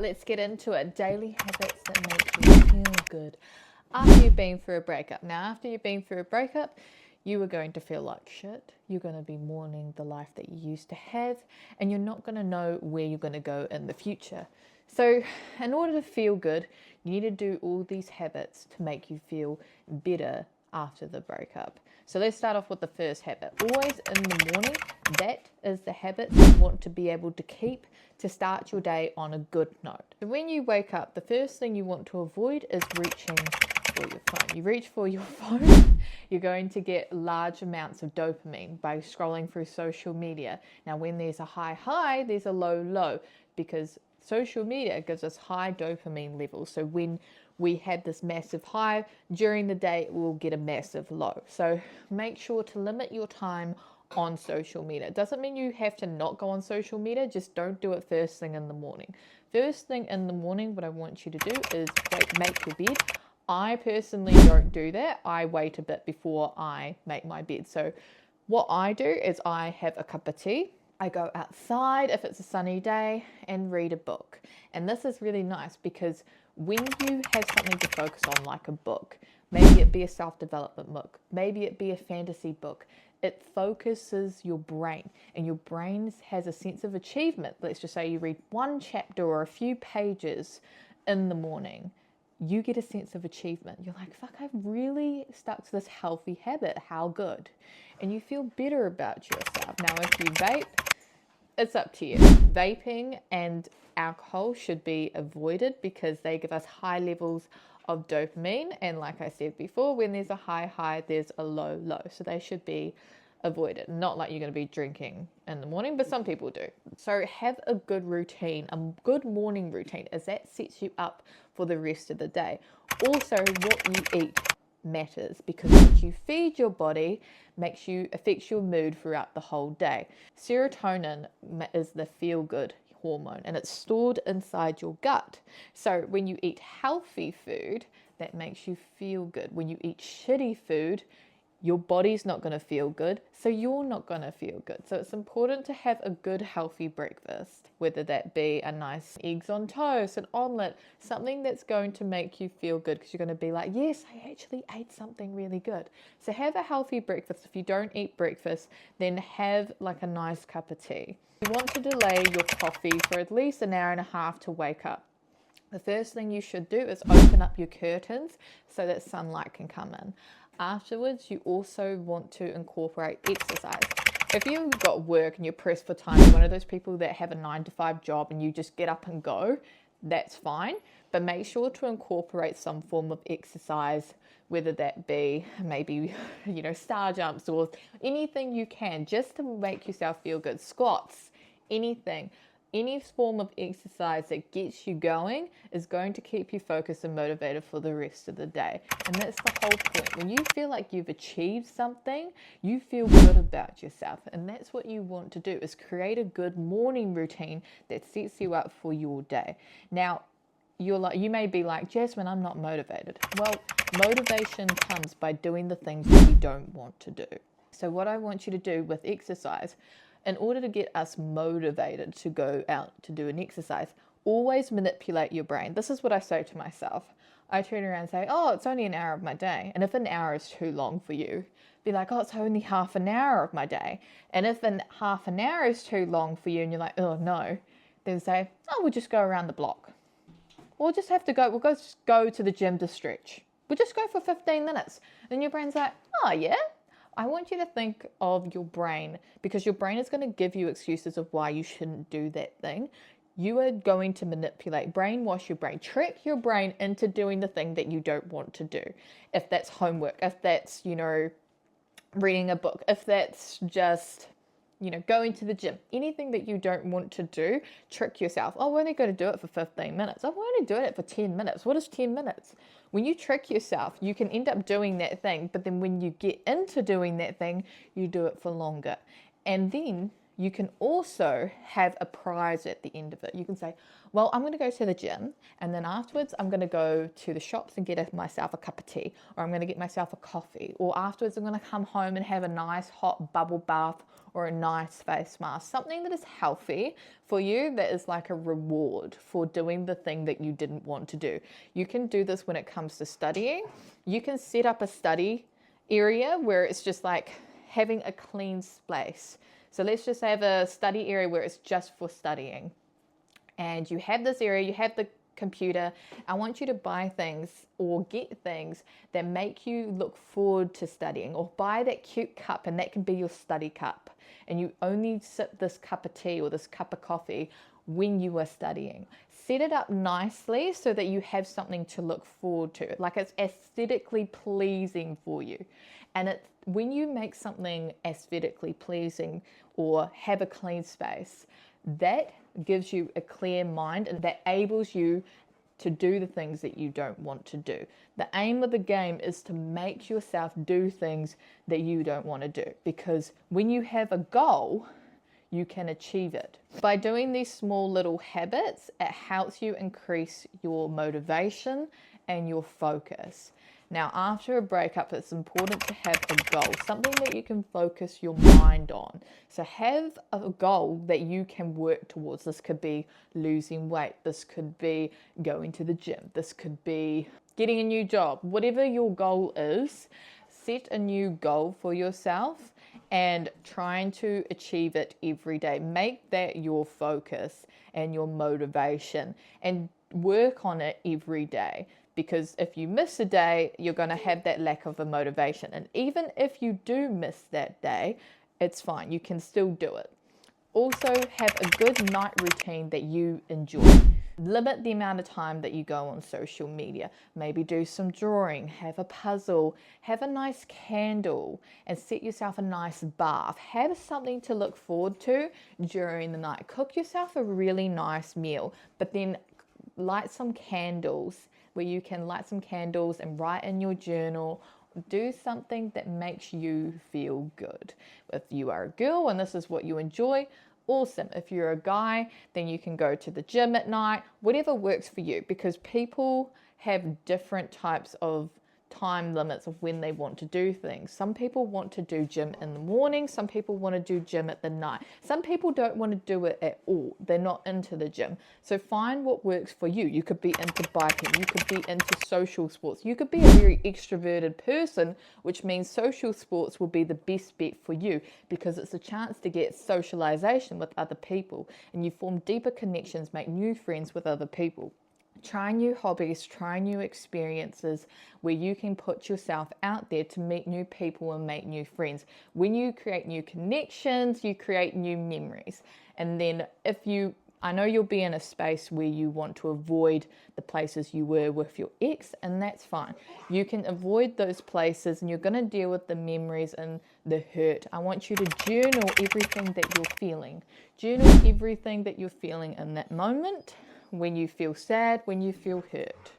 let's get into it. Daily habits that make you feel good after you've been through a breakup. Now, after you've been through a breakup, you are going to feel like shit. You're going to be mourning the life that you used to have, and you're not going to know where you're going to go in the future. So in order to feel good, you need to do all these habits to make you feel better after the breakup. So let's start off with the first habit. Always in the morning, that is the habit you want to be able to keep to start your day on a good note. So when you wake up, the first thing you want to avoid is reaching for your phone. You reach for your phone, you're going to get large amounts of dopamine by scrolling through social media. Now, when there's a high, there's a low, because social media gives us high dopamine levels. So when we have this massive high during the day, we'll get a massive low. So make sure to limit your time on social media. It doesn't mean you have to not go on social media, just don't do it first thing in the morning. First thing in the morning, what I want you to do is make your bed. I personally don't do that. I wait a bit before I make my bed. So what I do is I have a cup of tea. I go outside if it's a sunny day and read a book. And this is really nice because when you have something to focus on, like a book, maybe it be a self-development book, maybe it be a fantasy book, it focuses your brain, and your brain has a sense of achievement. Let's just say you read one chapter or a few pages in the morning. You get a sense of achievement. You're like, fuck, I've really stuck to this healthy habit. How good. And you feel better about yourself. Now, if you vape, it's up to you. Vaping and alcohol should be avoided because they give us high levels of dopamine. And like I said before, when there's a high, there's a low. So they should be avoided. Not like you're going to be drinking in the morning, but some people do. So have a good routine, a good morning routine, as that sets you up for the rest of the day. Also, what you eat matters because what you feed your body affects your mood throughout the whole day. Serotonin is the feel-good hormone, and it's stored inside your gut. So when you eat healthy food, that makes you feel good. When you eat shitty food, your body's not going to feel good, so you're not going to feel good. So it's important to have a good, healthy breakfast, whether that be a nice eggs on toast, an omelette, something that's going to make you feel good because you're going to be like, yes, I actually ate something really good. So have a healthy breakfast. If you don't eat breakfast, then have like a nice cup of tea. You want to delay your coffee for at least an hour and a half to wake up. The first thing you should do is open up your curtains so that sunlight can come in. Afterwards, you also want to incorporate exercise. If you've got work and you're pressed for time, you're one of those people that have a 9-to-5 job and you just get up and go, that's fine. But make sure to incorporate some form of exercise, whether that be maybe, star jumps or anything you can, just to make yourself feel good. Squats, anything. Any form of exercise that gets you going is going to keep you focused and motivated for the rest of the day. And that's the whole point. When you feel like you've achieved something, you feel good about yourself. And that's what you want to do, is create a good morning routine that sets you up for your day. Now, you may be like, Jasmine, I'm not motivated. Well, motivation comes by doing the things that you don't want to do. So what I want you to do with exercise, in order to get us motivated to go out to do an exercise, always manipulate your brain. This is what I say to myself. I turn around and say, oh, it's only an hour of my day. And if an hour is too long for you, be like, oh, it's only half an hour of my day. And if half an hour is too long for you and you're like, oh, no, then say, oh, we'll just go around the block. We'll just go to the gym to stretch. We'll just go for 15 minutes. And your brain's like, oh, yeah? I want you to think of your brain, because your brain is going to give you excuses of why you shouldn't do that thing. You are going to manipulate, brainwash your brain, trick your brain into doing the thing that you don't want to do. If that's homework, if that's, reading a book, if that's just, going to the gym, anything that you don't want to do, trick yourself. Oh, we're only going to do it for 15 minutes. Oh, we're only doing it for 10 minutes. What is 10 minutes? When you trick yourself, you can end up doing that thing, but then when you get into doing that thing, you do it for longer. And then you can also have a prize at the end of it. You can say, well, I'm going to go to the gym, and then afterwards I'm going to go to the shops and get myself a cup of tea, or I'm going to get myself a coffee, or afterwards I'm going to come home and have a nice hot bubble bath or a nice face mask. Something that is healthy for you, that is like a reward for doing the thing that you didn't want to do. You can do this when it comes to studying. You can set up a study area where it's just like having a clean space. So let's just have a study area where it's just for studying. And you have this area, you have the computer. I want you to buy things or get things that make you look forward to studying, or buy that cute cup, and that can be your study cup. And you only sip this cup of tea or this cup of coffee when you are studying. Set it up nicely so that you have something to look forward to, like it's aesthetically pleasing for you. And when you make something aesthetically pleasing or have a clean space, that gives you a clear mind, and that enables you to do the things that you don't want to do. The aim of the game is to make yourself do things that you don't want to do, because when you have a goal, you can achieve it. By doing these small little habits, it helps you increase your motivation and your focus. Now, after a breakup, it's important to have a goal, something that you can focus your mind on. So have a goal that you can work towards. This could be losing weight. This could be going to the gym. This could be getting a new job. Whatever your goal is, set a new goal for yourself and trying to achieve it every day. Make that your focus and your motivation, and work on it every day. Because if you miss a day, you're going to have that lack of a motivation. And even if you do miss that day, it's fine. You can still do it. Also, have a good night routine that you enjoy. Limit the amount of time that you go on social media. Maybe do some drawing, have a puzzle, have a nice candle, and set yourself a nice bath. Have something to look forward to during the night. Cook yourself a really nice meal, but then light some candles, where you can light some candles and write in your journal. Do something that makes you feel good. If you are a girl and this is what you enjoy, awesome. If you're a guy, then you can go to the gym at night, whatever works for you, because people have different types of time limits of when they want to do things. Some people want to do gym in the morning, some people want to do gym at the night. Some people don't want to do it at all. They're not into the gym. So find what works for you. You could be into biking, you could be into social sports, you could be a very extroverted person, which means social sports will be the best bet for you, because it's a chance to get socialization with other people, and you form deeper connections, make new friends with other people. Try new hobbies, try new experiences where you can put yourself out there to meet new people and make new friends. When you create new connections, you create new memories. And then I know you'll be in a space where you want to avoid the places you were with your ex, and that's fine. You can avoid those places, and you're going to deal with the memories and the hurt. I want you to journal everything that you're feeling. Journal everything that you're feeling in that moment. When you feel sad, when you feel hurt.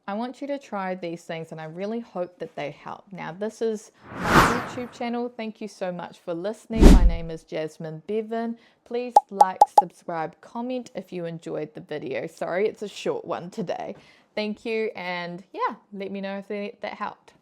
I want you to try these things, and I really hope that they help. Now, this is my YouTube channel. Thank you so much for listening. My name is Jasmine Bevan. Please like, subscribe, comment if you enjoyed the video. Sorry, it's a short one today. Thank you, and yeah, let me know if that helped.